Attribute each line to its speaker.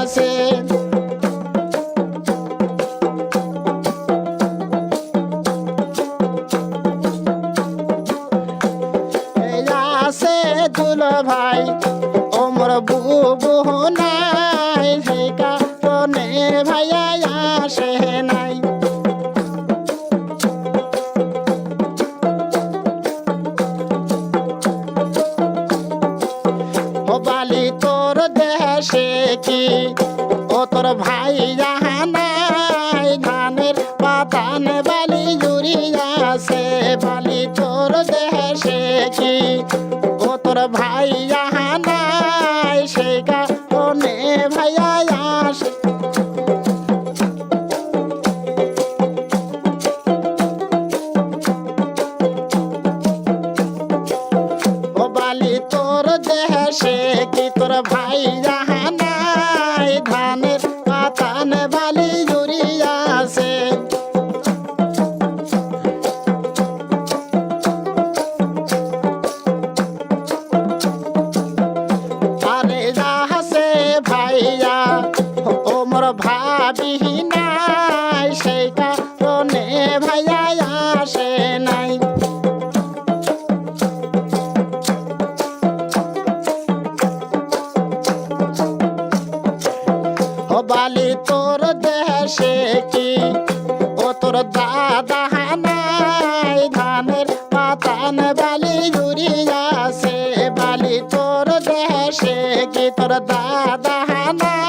Speaker 1: আছে। আছে দুলা ভাই ওমর বুবু নাই, সেই কারণে ভাইয়া আসে নাই। ও বালি তোর দেশে কি ও তোর ভাই নাই, ধানের পাতান বালি জুড়িয়া আছে। বালি তোর দেশে কি ও তোর ভাই নাই, সেই কারণে ভাইয়া আসে। ও বালি তোর দেশে কি তোর ভাই নাই, ধানের পাতান বালি জুড়িয়া আছে। আরে যাহাছে ভাইয়া ওমর ভাবি নাই, সেই কারণে ভাইয়া আসে নাই। ও বালি তোর দেশে কি ও তোর দাদা নাই, ধানের পাতান বালি জুড়িয়া আছে। বালি তোর দেশে কি তোর দাদা নাই,